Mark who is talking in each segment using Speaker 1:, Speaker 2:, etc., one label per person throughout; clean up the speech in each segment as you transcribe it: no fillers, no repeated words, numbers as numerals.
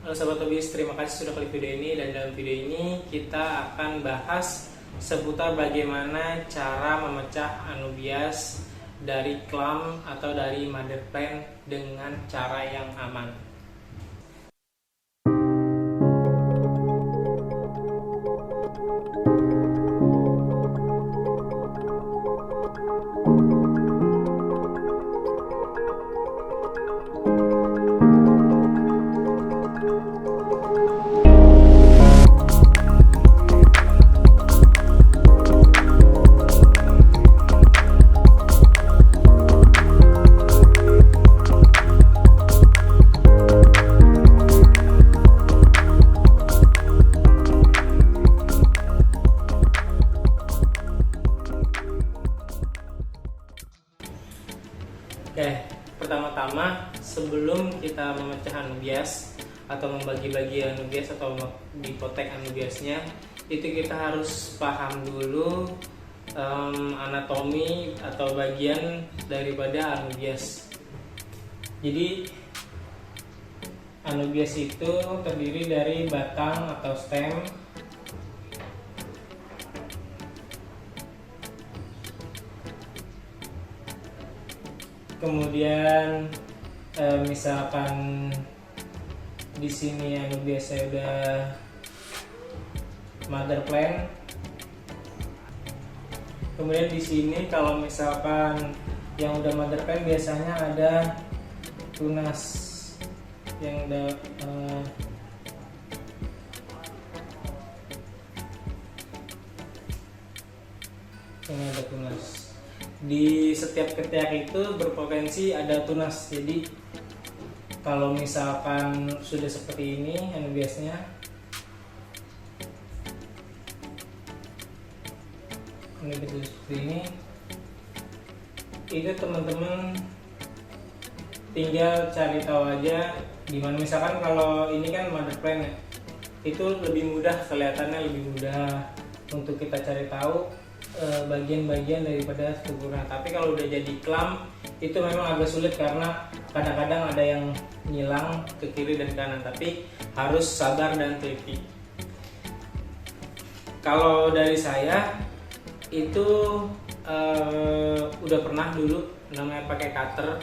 Speaker 1: Halo Sobat Hobis, terima kasih sudah klik video ini. Dan dalam video ini kita akan bahas seputar bagaimana cara memecah anubias dari clamp atau dari mother plant dengan cara yang aman. Oke, pertama-tama sebelum kita memecah anubias atau membagi-bagi anubias atau dipotek anubiasnya, itu kita harus paham dulu anatomi atau bagian daripada anubias. Jadi anubias itu terdiri dari batang atau stem, kemudian misalkan di sini anubias saya udah mother plant, kemudian di sini kalau misalkan yang udah mother plant biasanya ada tunas yang udah ini ada tunas. Di setiap ketiak itu berpotensi ada tunas. Jadi kalau misalkan sudah seperti ini anubiasnya, seperti ini, itu teman-teman tinggal cari tahu aja dimana. Misalkan kalau ini kan mother plant ya, itu lebih mudah, kelihatannya lebih mudah untuk kita cari tahu bagian-bagian daripada strukturnya. Tapi kalau udah jadi clamp itu memang agak sulit karena kadang-kadang ada yang nyilang ke kiri dan kanan, tapi harus sabar dan teliti. Kalau dari saya itu udah pernah dulu namanya pakai cutter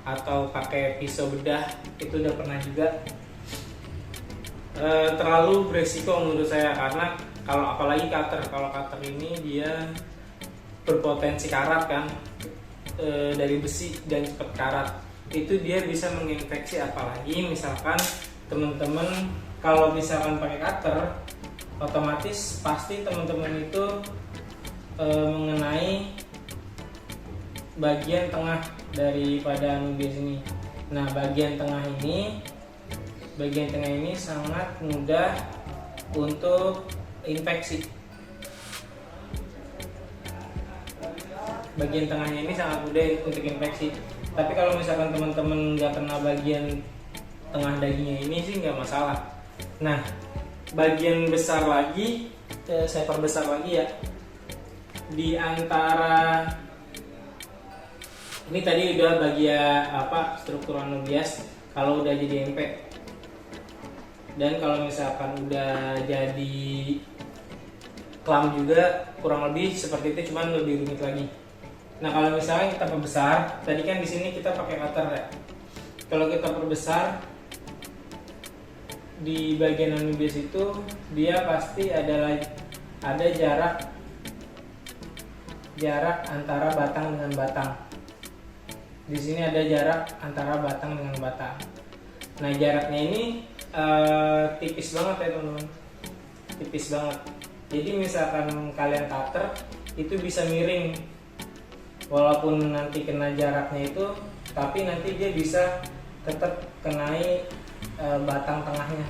Speaker 1: atau pakai pisau bedah, itu udah pernah juga. Terlalu beresiko menurut saya, karena kalau apalagi cutter, kalau cutter ini dia berpotensi karat kan, dari besi dan cepat karat, itu dia bisa menginfeksi. Apalagi misalkan teman-teman kalau misalkan pakai cutter, otomatis pasti teman-teman itu mengenai bagian tengah daripada anubias ini. Nah, bagian tengah ini sangat mudah untuk infeksi. Bagian tengahnya ini sangat mudah untuk infeksi. Tapi kalau misalkan teman-teman nggak kena bagian tengah dagingnya ini sih nggak masalah. Nah, bagian besar lagi, saya perbesar lagi ya. Di antara ini tadi udah bagian struktur anubias kalau udah jadi MP. Dan kalau misalkan udah jadi clamp juga kurang lebih seperti itu, cuman lebih rumit lagi. Nah, kalau misalnya kita perbesar, tadi kan di sini kita pakai cutter ya. Kalau kita perbesar di bagian anubias itu, dia pasti ada jarak antara batang dengan batang. Di sini ada jarak antara batang dengan batang. Nah, jaraknya ini tipis banget ya teman-teman, tipis banget. Jadi misalkan kalian cutter itu bisa miring, walaupun nanti kena jaraknya itu, tapi nanti dia bisa tetap kenai batang tengahnya,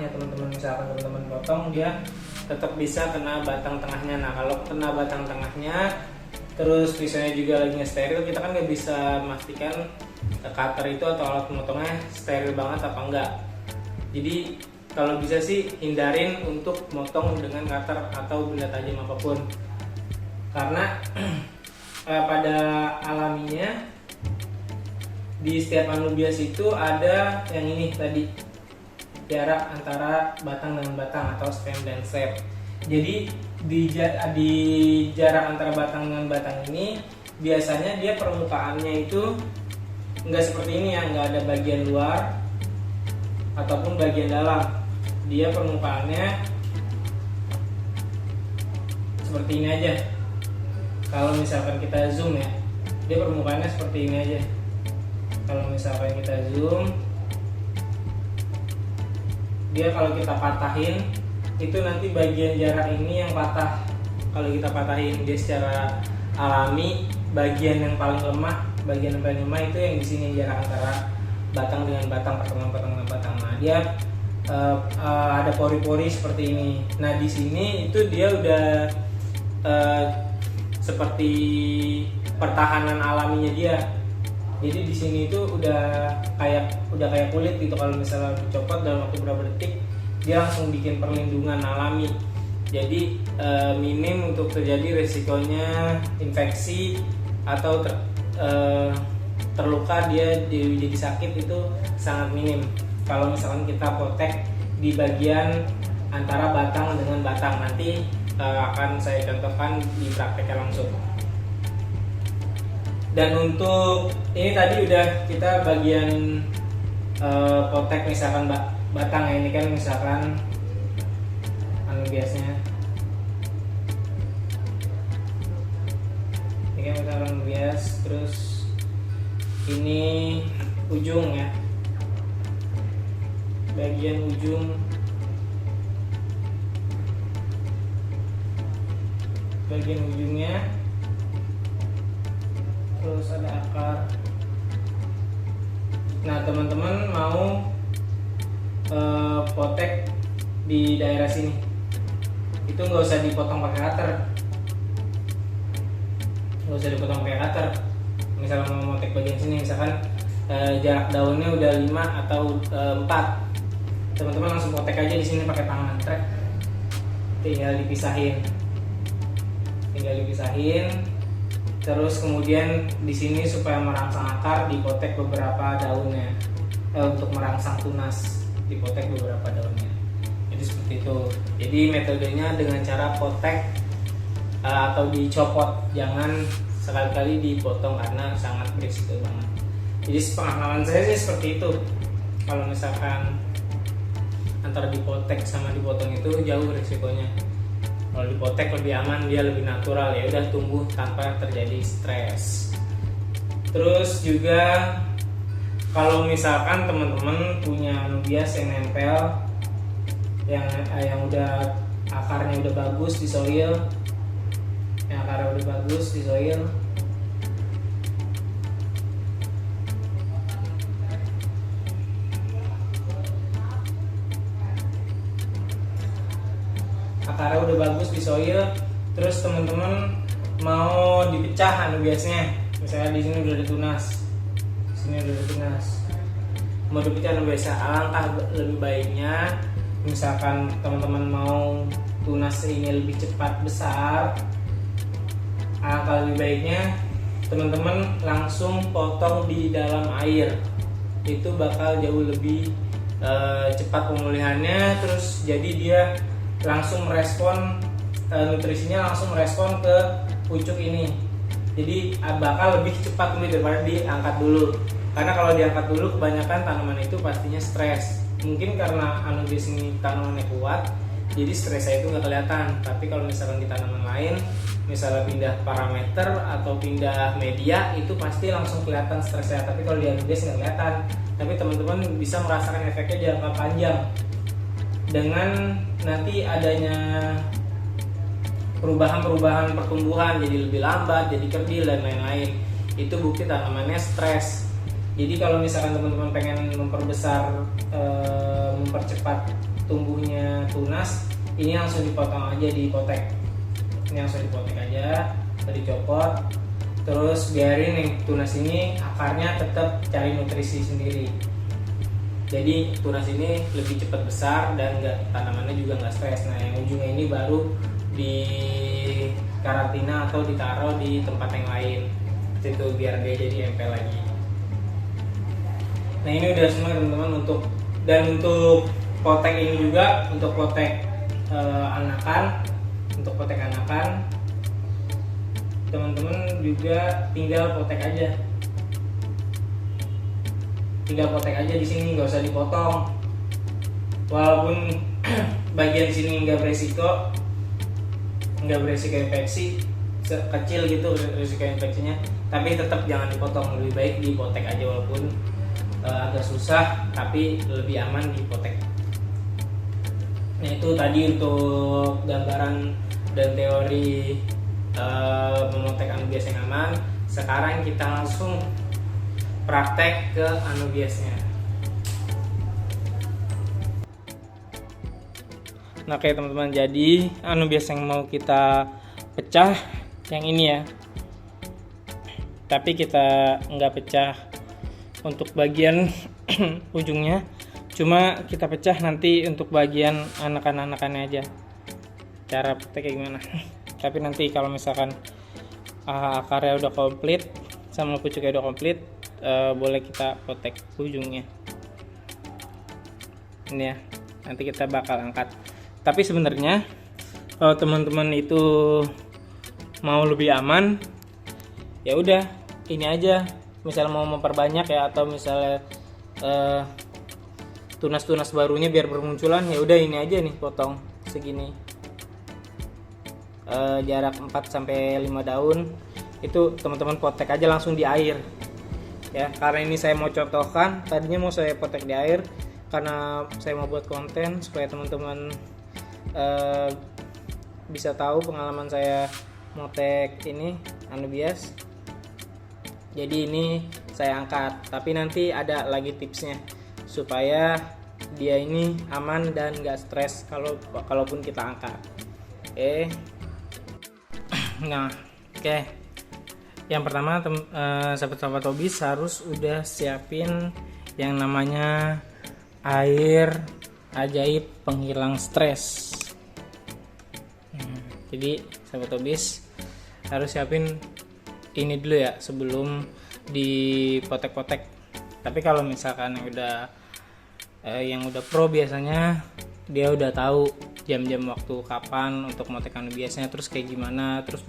Speaker 1: teman-teman. Misalkan teman-teman potong, dia tetap bisa kena batang tengahnya. Nah, kalau kena batang tengahnya, terus pisaunya juga lagi steril, kita kan nggak bisa memastikan cutter itu atau alat pemotongnya steril banget apa enggak. Jadi kalau bisa sih hindarin untuk motong dengan cutter atau benda tajam apapun, karena pada alaminya di setiap anubias itu ada yang ini tadi, jarak antara batang dengan batang atau stem dan stem. Jadi di jarak antara batang dengan batang ini biasanya dia permukaannya itu nggak seperti ini ya, nggak ada bagian luar ataupun bagian dalam. Dia permukaannya seperti ini aja. Kalau misalkan kita zoom ya, dia permukaannya seperti ini aja. Kalau misalkan kita zoom, dia kalau kita patahin itu nanti bagian jarak ini yang patah. Kalau kita patahin dia secara alami, bagian yang paling lemah itu yang di sini, jarak antara batang dengan batang, pertemuan batang dengan batang. Nah, dia ada pori-pori seperti ini. Nah, di sini itu dia udah seperti pertahanan alaminya dia. Jadi di sini itu udah kayak kulit gitu. Kalau misalnya dicopot dalam waktu beberapa detik, dia langsung bikin perlindungan alami. Jadi minim untuk terjadi resikonya infeksi atau terluka, dia jadi sakit itu sangat minim. Kalau misalkan kita potek di bagian antara batang dengan batang, nanti akan saya contohkan di prakteknya langsung. Dan untuk ini tadi udah kita bagian potek misalkan batang ya, ini kan misalkan anubiasnya, ini kan misalkan anubias, terus ini ujung ya, bagian ujung, bagian ujungnya, terus ada akar. Nah, teman-teman mau potek di daerah sini, itu nggak usah dipotong pakai cutter, misalnya mau potek bagian sini, misalkan jarak daunnya udah 5 atau 4, teman-teman langsung potek aja di sini pakai tangan, tinggal dipisahin. Terus kemudian di sini supaya merangsang akar dipotek beberapa daunnya, untuk merangsang tunas dipotek beberapa daunnya. Jadi seperti itu. Jadi metodenya dengan cara potek atau dicopot, jangan sekali-kali dipotong karena sangat berisiko banget. Jadi pengalaman saya sih seperti itu. Kalau misalkan antara dipotek sama dipotong itu jauh risikonya. Kalau dipotek lebih aman, dia lebih natural, ya udah tumbuh tanpa terjadi stres. Terus juga kalau misalkan teman-teman punya anubias yang nempel, yang udah akarnya udah bagus di soil, terus teman-teman mau dipecah anubiasnya, misalnya di sini udah ada tunas, mau dipecah anubiasnya, alangkah lebih baiknya, misalkan teman-teman mau tunas ini lebih cepat besar, alangkah lebih baiknya teman-teman langsung potong di dalam air, itu bakal jauh lebih cepat pemulihannya. Terus jadi dia langsung merespon, nutrisinya langsung merespon ke pucuk ini, jadi bakal lebih cepat daripada diangkat dulu. Karena kalau diangkat dulu kebanyakan tanaman itu pastinya stres. Mungkin karena anubias ini tanamannya kuat, jadi stresnya itu nggak kelihatan. Tapi kalau misalkan di tanaman lain, misalnya pindah parameter atau pindah media, itu pasti langsung kelihatan stresnya. Tapi kalau di anubias nggak kelihatan. Tapi teman-teman bisa merasakan efeknya jangka panjang dengan nanti adanya perubahan pertumbuhan, jadi lebih lambat, jadi kerdil dan lain-lain. Itu bukti tanamannya stres. Jadi kalau misalkan teman-teman pengen mempercepat tumbuhnya tunas, ini langsung dipotong aja, dipotek aja, dicopot, terus biarin yang tunas ini akarnya tetap cari nutrisi sendiri. Jadi tunas ini lebih cepat besar dan tanamannya juga nggak stres. Nah, yang ujungnya ini baru di karantina atau ditaruh di tempat yang lain, itu biar dia jadi nempel lagi. Nah ini udah semua teman-teman, untuk potek ini juga untuk potek anakan. Untuk potek anakan teman-teman juga tinggal potek aja. Di sini, nggak usah dipotong. Walaupun bagian sini nggak beresiko infeksi, kecil gitu risiko infeksinya, tapi tetap jangan dipotong. Lebih baik dipotek aja, walaupun agak susah tapi lebih aman dipotek. Nah itu tadi untuk gambaran dan teori memotek anubias yang aman. Sekarang kita langsung praktek ke anubiasnya. Nah oke teman-teman, jadi anubias yang mau kita pecah yang ini ya, tapi kita nggak pecah untuk bagian ujungnya, cuma kita pecah nanti untuk bagian anakan-anakannya aja. Cara petek kayak gimana? Tapi nanti kalau misalkan akarnya udah komplit sama pucuknya udah komplit, boleh kita potek ujungnya. Ini ya, nanti kita bakal angkat. Tapi sebenarnya kalau teman-teman itu mau lebih aman, ya udah ini aja. Misalnya mau memperbanyak ya, atau misalnya tunas-tunas barunya biar bermunculan, ya udah ini aja nih, potong segini. Jarak 4-5 daun itu teman-teman potek aja langsung di air ya, karena ini saya mau contohkan. Tadinya mau saya potek di air karena saya mau buat konten supaya teman-teman bisa tahu pengalaman saya motek ini anubias. Jadi ini saya angkat, tapi nanti ada lagi tipsnya supaya dia ini aman dan gak stres kalaupun kita angkat. Nah, oke. Yang pertama, sahabat-sahabat hobis harus udah siapin yang namanya air ajaib penghilang stres. Jadi, sahabat hobis harus siapin ini dulu ya sebelum dipotek-potek. Tapi kalau misalkan yang udah pro, biasanya dia udah tahu jam-jam waktu kapan untuk motek anubiasnya, terus kayak gimana, terus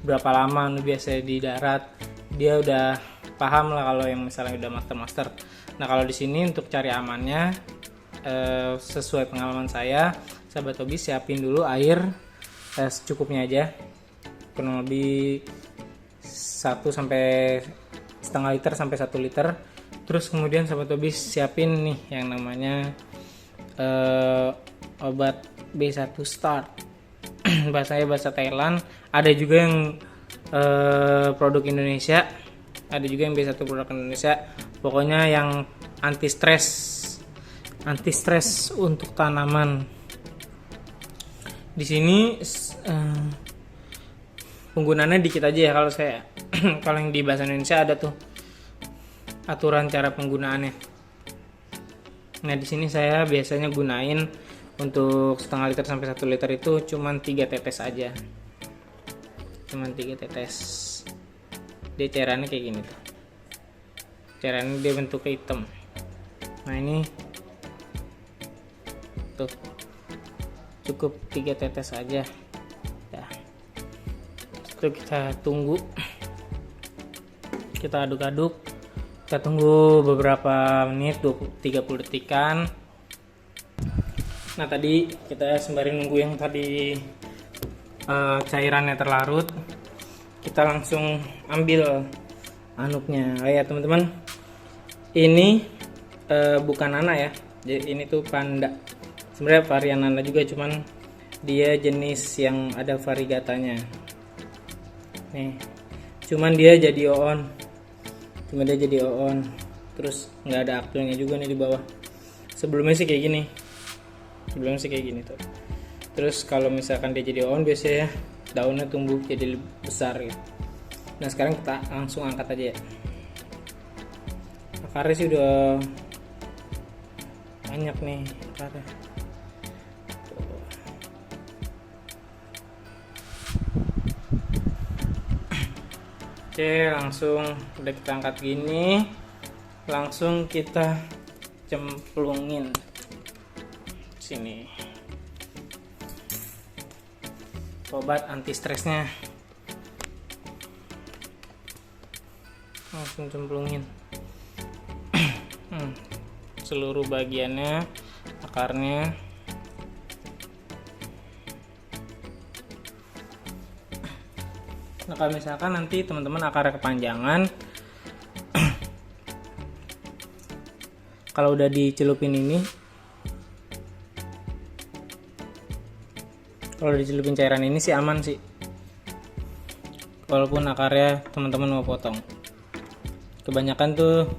Speaker 1: berapa lama anubiasnya di darat, dia udah paham lah kalau yang misalnya udah master. Nah kalau di sini untuk cari amannya, sesuai pengalaman saya, sahabat hobi siapin dulu air secukupnya aja, kurang lebih 1,5 liter sampai 1 liter. Terus kemudian sahabat hobi siapin nih yang namanya obat B1 Start. Bahasanya bahasa Thailand. Ada juga yang produk Indonesia, ada juga yang B1 produk Indonesia. Pokoknya yang anti stres untuk tanaman. Di sini penggunaannya dikit aja ya kalau saya. Kalau yang di bahasa Indonesia ada tuh aturan cara penggunaannya. Nah di sini saya biasanya gunain untuk 0,5 liter sampai 1 liter itu cuman 3 tetes aja. Cuman 3 tetes. Dia cairannya kayak gini tuh. Cairannya dia bentuknya hitam. Nah ini tuh cukup 3 tetes aja. Ya. Itu kita tunggu. Kita aduk-aduk. Kita tunggu beberapa menit, 30 detikan. Nah tadi kita sembari nunggu yang tadi cairannya terlarut, kita langsung ambil anupnya. Ya teman-teman, ini bukan nana ya, jadi ini tuh panda. Sebenarnya varian nana juga, cuman dia jenis yang ada variegatanya. Nih, cuman dia jadi oon, terus nggak ada aktilnya juga nih di bawah. Sebelumnya sih kayak gini tuh. Terus kalau misalkan dia jadi oon, biasanya daunnya tumbuh jadi lebih besar gitu. Nah sekarang kita langsung angkat aja ya. Akarnya sih udah banyak nih akarnya. Oke, langsung udah kita angkat gini. langsung kita cemplungin sini obat anti stresnya, langsung cemplungin seluruh bagiannya, akarnya. Nah, kalau misalkan nanti teman-teman akarnya kepanjangan, kalau udah dicelupin ini, kalau dicelupin cairan ini sih aman sih, walaupun akarnya teman-teman mau potong. Kebanyakan tuh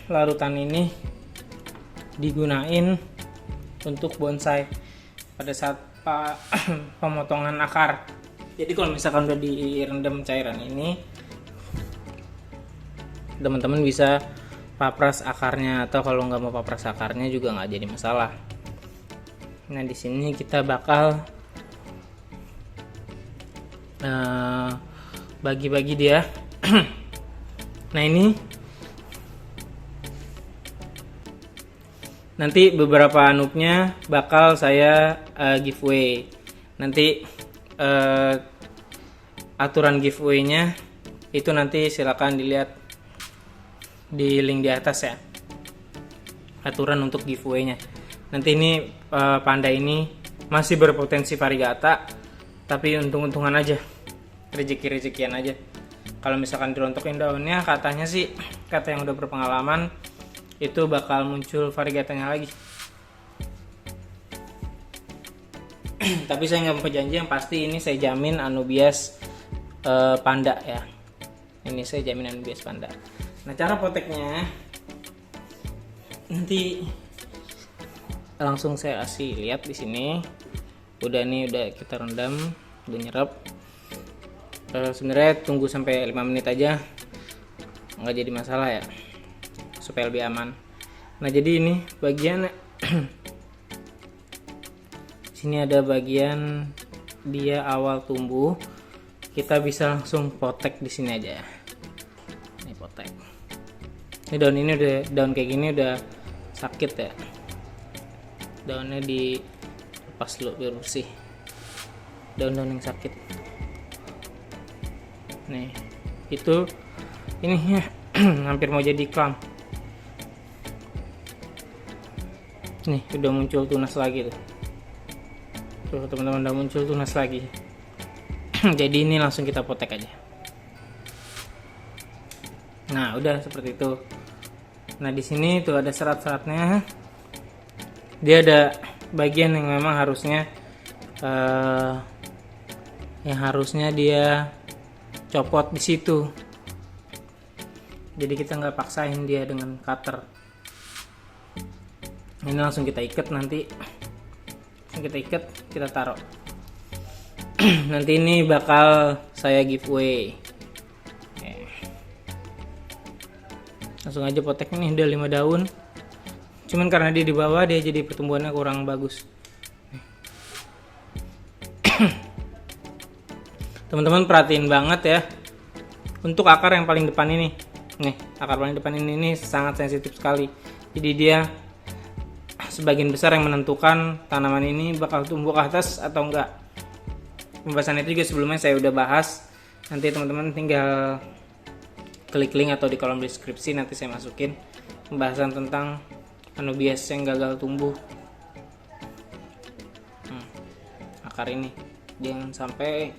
Speaker 1: larutan ini digunain untuk bonsai pada saat pemotongan akar. Jadi kalau misalkan udah direndam cairan ini, teman-teman bisa papras akarnya, atau kalau nggak mau papras akarnya juga nggak jadi masalah. Nah, di sini kita bakal bagi-bagi dia. Nah, ini nanti beberapa anupnya bakal saya giveaway. Nanti aturan giveaway-nya itu nanti silakan dilihat di link di atas ya, aturan untuk giveaway-nya. Nanti ini panda ini masih berpotensi variegata, tapi untung-untungan aja, rezeki-rezekian aja. Kalau misalkan dirontokin daunnya, katanya sih, kata yang udah berpengalaman, itu bakal muncul variegatanya lagi. Tapi saya nggak mau janji, yang pasti ini saya jamin Anubias panda ya. Ini saya jamin Anubias panda. Nah, cara poteknya nanti langsung saya kasih lihat di sini. Udah nih, udah kita rendam, udah nyerap. Sebenarnya tunggu sampai 5 menit aja, nggak jadi masalah ya, supaya lebih aman. Nah, jadi ini bagian sini ada bagian dia awal tumbuh, kita bisa langsung potek di sini aja. Ini potek. Ini daun ini udah, daun kayak gini udah sakit ya. Daunnya dilepas dulu biar bersih. Daun-daun yang sakit. Nih, itu ini hampir mau jadi klam. Nih, udah muncul tunas lagi tuh. Tuh, teman-teman, udah muncul tunas lagi. Jadi ini langsung kita potek aja. Nah, udah seperti itu. Nah, di sini tuh ada serat-seratnya. Dia ada bagian yang memang harusnya dia copot di situ. Jadi kita nggak paksain dia dengan cutter. Ini langsung kita ikat nanti. Kita ikat, kita taruh. Nanti ini bakal saya giveaway. Langsung aja potek, ini udah 5 daun. Cuman karena dia di bawah, dia jadi pertumbuhannya kurang bagus. Teman-teman perhatiin banget ya, untuk akar yang paling depan ini. Nih, akar paling depan ini sangat sensitif sekali. Jadi dia sebagian besar yang menentukan tanaman ini bakal tumbuh ke atas atau enggak. Pembahasan itu juga sebelumnya saya udah bahas. Nanti teman-teman tinggal klik link atau di kolom deskripsi, nanti saya masukin pembahasan tentang Anubias yang gagal tumbuh. Akar ini jangan sampai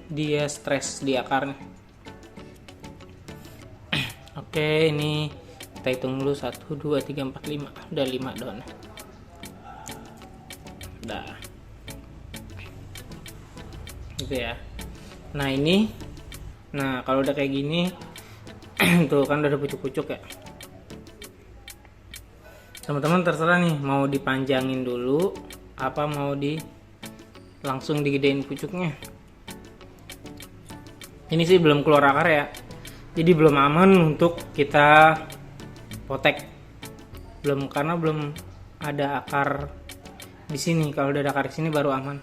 Speaker 1: dia stres di akarnya. Oke, ini kita hitung dulu 1, 2, 3, 4, 5. Udah 5 daun. Udah. Gitu ya. Nah, ini. Nah, kalau udah kayak gini tuh kan udah ada pucuk-pucuk ya. Teman-teman terserah nih, mau dipanjangin dulu apa mau langsung digedein pucuknya. Ini sih belum keluar akar ya, jadi belum aman untuk kita potek. Karena belum ada akar di sini. Kalau udah ada akar di sini baru aman.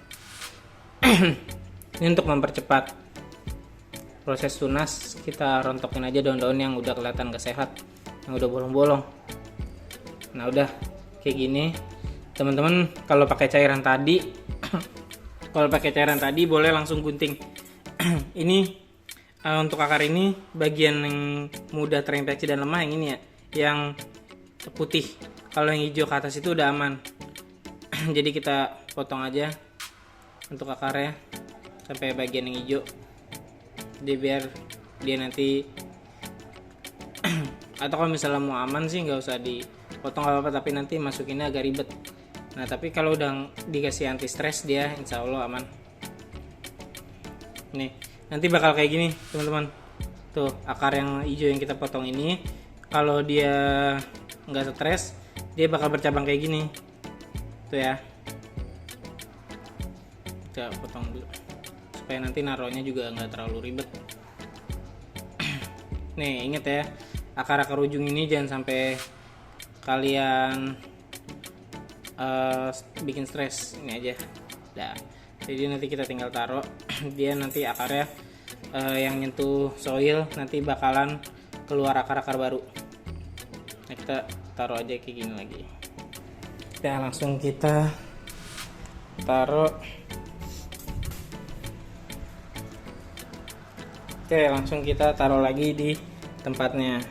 Speaker 1: Ini untuk mempercepat. proses tunas, kita rontokin aja daun-daun yang udah kelihatan gak sehat, yang udah bolong-bolong. Nah udah kayak gini teman-teman. Kalau pakai cairan tadi kalau pakai cairan tadi boleh langsung gunting. Ini untuk akar ini bagian yang mudah terinfeksi dan lemah yang ini ya, yang putih. Kalau yang hijau ke atas itu udah aman. Jadi kita potong aja untuk akarnya sampai bagian yang hijau. Jadi biar dia nanti atau kalau misalnya mau aman sih nggak usah dipotong apa-apa, tapi nanti masukinnya agak ribet. Nah tapi kalau udah dikasih anti stres dia insya Allah aman. Nih nanti bakal kayak gini teman-teman. Tuh akar yang hijau yang kita potong ini, kalau dia nggak stres dia bakal bercabang kayak gini. Tuh ya, kita potong dulu supaya nanti naruhnya juga nggak terlalu ribet. Nih inget ya, akar-akar ujung ini jangan sampai kalian bikin stres. Ini aja dah. Jadi nanti kita tinggal taruh. Dia nanti akarnya yang nyentuh soil nanti bakalan keluar akar-akar baru. Nah kita taruh aja kayak gini lagi. Ya langsung kita taruh. Oke langsung kita taruh lagi di tempatnya.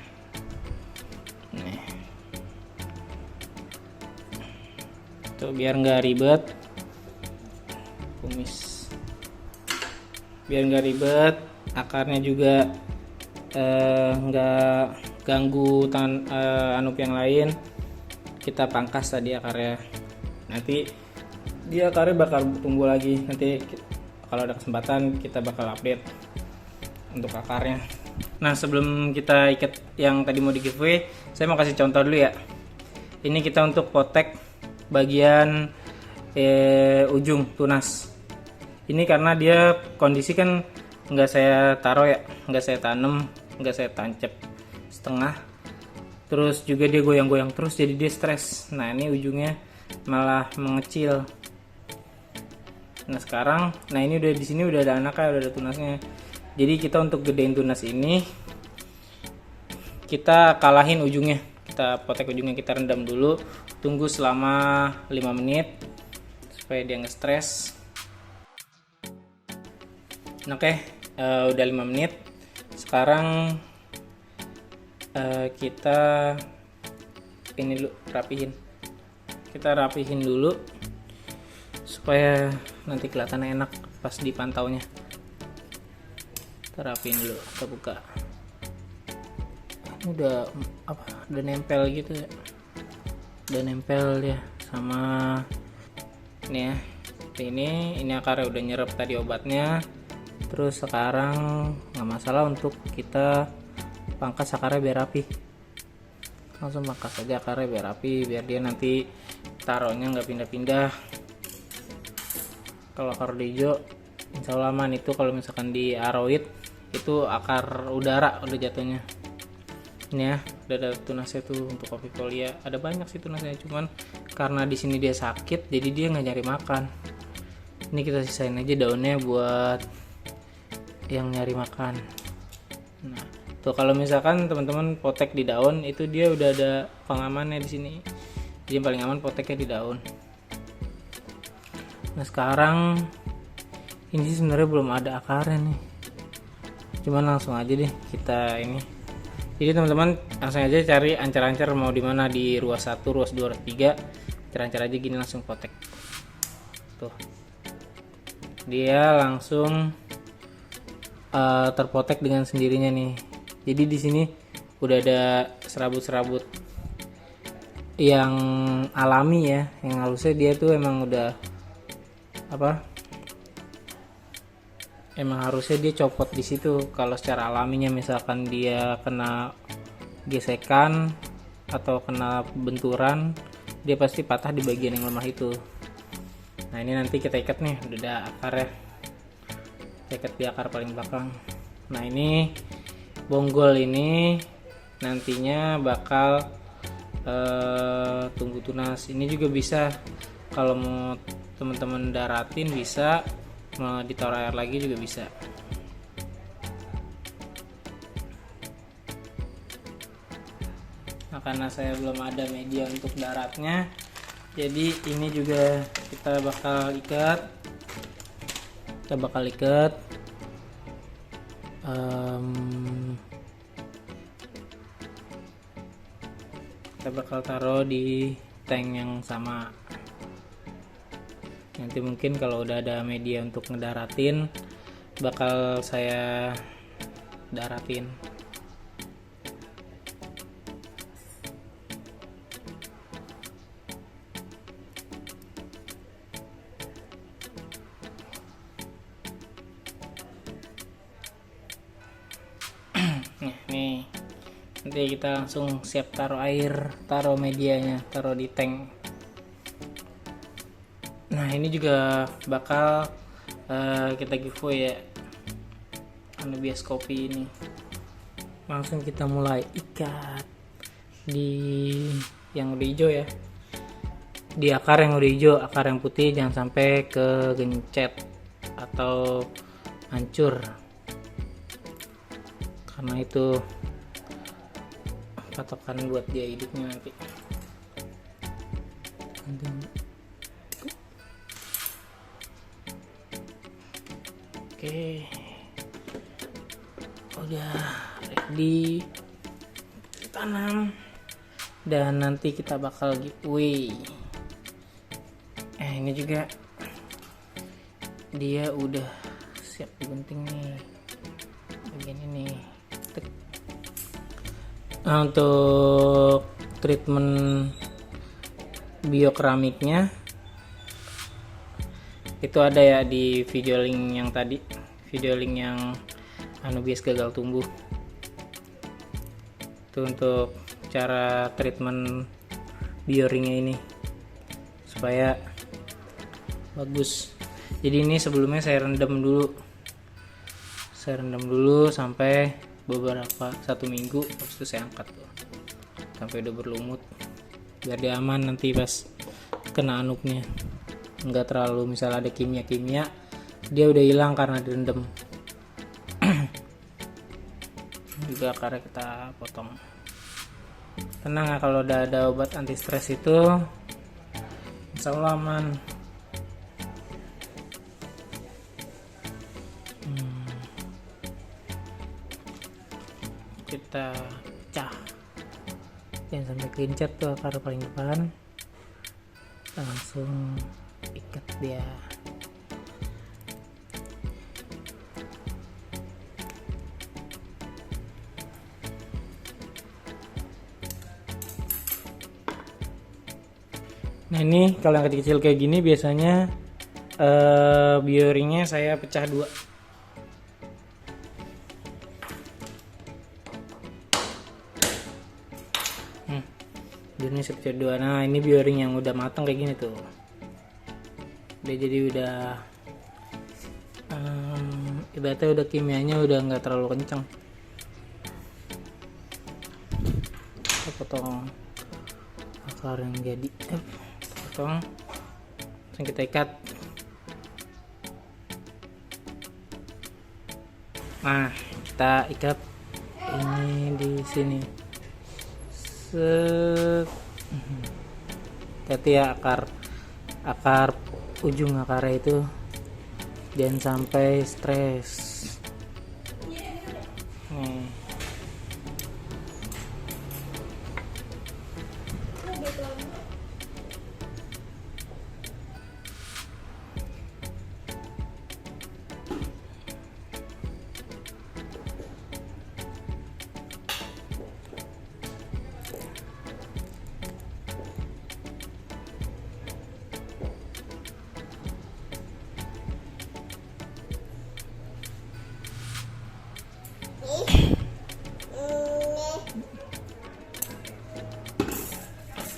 Speaker 1: Nih tuh biar nggak ribet, kumis biar nggak ribet, akarnya juga nggak ganggu anup yang lain. Kita pangkas tadi akarnya, nanti dia akarnya bakal tumbuh lagi. Nanti kalau ada kesempatan kita bakal update untuk akarnya. Nah sebelum kita ikat yang tadi mau di giveaway, saya mau kasih contoh dulu ya. Ini kita untuk potek bagian ujung tunas. Ini karena dia kondisi kan nggak saya taruh ya, nggak saya tanam, nggak saya tancap setengah. Terus juga dia goyang-goyang terus, jadi dia stres. Nah ini ujungnya malah mengecil. Nah sekarang, nah ini udah di sini udah ada anaknya, udah ada tunasnya. Jadi kita untuk gedein tunas ini, kita kalahin ujungnya, kita potek ujungnya, kita rendam dulu, tunggu selama 5 menit supaya dia nggak stres. Oke, udah 5 menit. Sekarang kita ini dulu rapihin. Kita rapihin dulu supaya nanti kelihatan enak pas dipantaunya. Kita rapiin dulu, kita buka. Ini udah udah nempel gitu ya, udah nempel ya sama ini ya. Ini akarnya udah nyerap tadi obatnya. Terus sekarang nggak masalah untuk kita pangkas akarnya biar rapi. Langsung pangkas aja akarnya biar rapi, biar dia nanti taruhnya nggak pindah-pindah. Kalau akar hijau insya Allah aman. Itu kalau misalkan di aroid itu akar udara udah jatuhnya. Ini ya udah ada tunasnya tuh untuk Ovifolia. Ada banyak sih tunasnya, cuman karena di sini dia sakit jadi dia nggak nyari makan. Ini kita sisain aja daunnya buat yang nyari makan. Nah tuh kalau misalkan teman-teman potek di daun itu dia udah ada pengamannya di sini. Jadi yang paling aman poteknya di daun. Nah sekarang ini sebenarnya belum ada akarnya nih, cuman langsung aja deh kita ini. Jadi teman-teman langsung aja cari ancar-ancar mau di mana, di ruas 1, ruas 2, ruas 3. Ancar-ancar aja gini langsung potek. Tuh. Dia langsung terpotek dengan sendirinya nih. Jadi di sini udah ada serabut-serabut yang alami ya, yang halusnya dia tuh emang udah emang harusnya dia copot di situ. Kalau secara alaminya misalkan dia kena gesekan atau kena benturan, dia pasti patah di bagian yang lemah itu. Nah ini nanti kita ikat nih, udah ada akarnya, kita ikat di akar paling belakang. Nah ini bonggol ini nantinya bakal tunggu tunas. Ini juga bisa kalau mau teman-teman daratin, bisa mau ditaruh air lagi juga bisa. Nah, karena saya belum ada media untuk daratnya, jadi ini juga kita bakal ikat. Kita bakal taruh di tank yang sama. Nanti mungkin kalau udah ada media untuk ngedaratin, bakal saya daratin. Nah, nih nanti kita langsung siap taruh air, taruh medianya, taruh di tank. Nah, ini juga bakal kita giveaway ya, Anubias kopi ini. Langsung kita mulai ikat di yang udah hijau ya, di akar yang udah hijau. Akar yang putih jangan sampai kegencet atau hancur, karena itu patokan buat dia hidupnya nanti. Oke, udah ready tanam, dan nanti kita bakal giveaway. Ini juga dia udah siap digunting nih, bagian ini. Nah, untuk treatment biokeramiknya itu ada ya di video link yang tadi, video link yang Anubias gagal tumbuh. Itu untuk cara treatment bioringnya ini supaya bagus. Jadi ini sebelumnya saya rendam dulu sampai beberapa 1 minggu, habis itu saya angkat tuh sampai udah berlumut, biar dia aman nanti pas kena anupnya. Enggak terlalu, misal ada kimia dia udah hilang karena direndam. Juga akarnya kita potong. Tenang ya, kalau udah ada obat anti stres itu insya Allah aman. Kita pecah, jangan sampai keincet tuh akar paling depan. Langsung ikat dia. Nah, ini kalau yang kecil-kecil kayak gini biasanya bioringnya saya pecah 2. Ini saya pecah 2. Nah, ini bioring yang udah matang kayak gini tuh. Udah ibaratnya udah kimianya udah nggak terlalu kencang. Kita potong akar yang jadi, potong, langsung kita ikat. Nah, kita ikat ini di sini. Hati ya, akar ujung akarnya itu jangan sampai stres. Nih.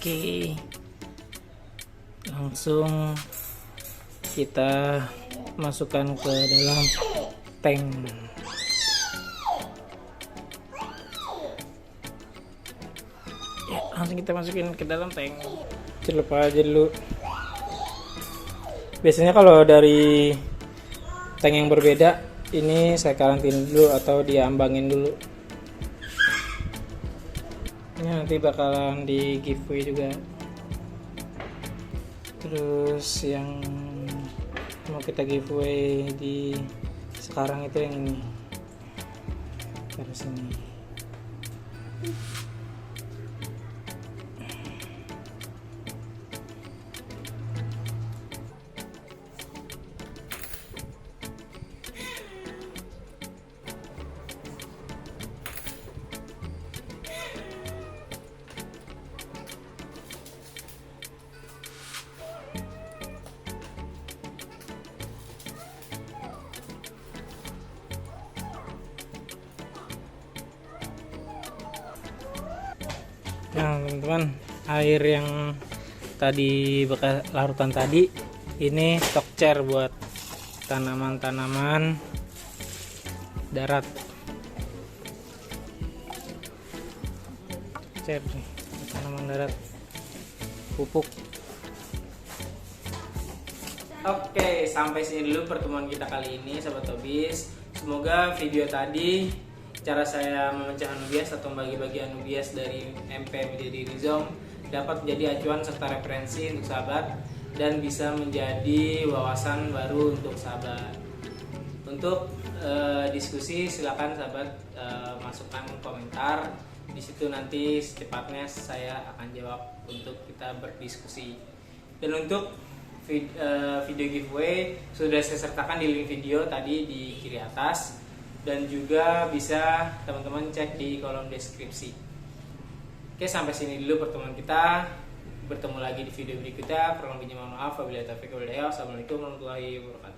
Speaker 1: Oke, langsung kita masukkan ke dalam tank. Ya, langsung kita masukin ke dalam tank. Celup aja dulu. Biasanya kalau dari tank yang berbeda, ini saya karantin dulu atau diambangin dulu. Ini nanti bakalan di giveaway juga. Terus yang mau kita giveaway di sekarang itu yang ini. Terus ini. Nah teman-teman, air yang tadi bekas larutan tadi ini stock chair buat tanaman-tanaman darat. Chair nih, tanaman darat pupuk. Oke, sampai sini dulu pertemuan kita kali ini Sobat Hobis. Semoga video tadi, cara saya memecah anubias atau membagi-bagi anubias dari MP menjadi rhizome, dapat menjadi acuan serta referensi untuk sahabat dan bisa menjadi wawasan baru untuk sahabat. Untuk diskusi silakan sahabat masukkan komentar. Di situ nanti secepatnya saya akan jawab untuk kita berdiskusi. Dan untuk video giveaway sudah saya sertakan di link video tadi di kiri atas. Dan juga bisa teman-teman cek di kolom deskripsi. Oke, sampai sini dulu pertemuan kita. Bertemu lagi di video berikutnya. Kurang lebihnya mohon maaf. Wabillahi taufiq wal hidayah. Assalamualaikum warahmatullahi wabarakatuh.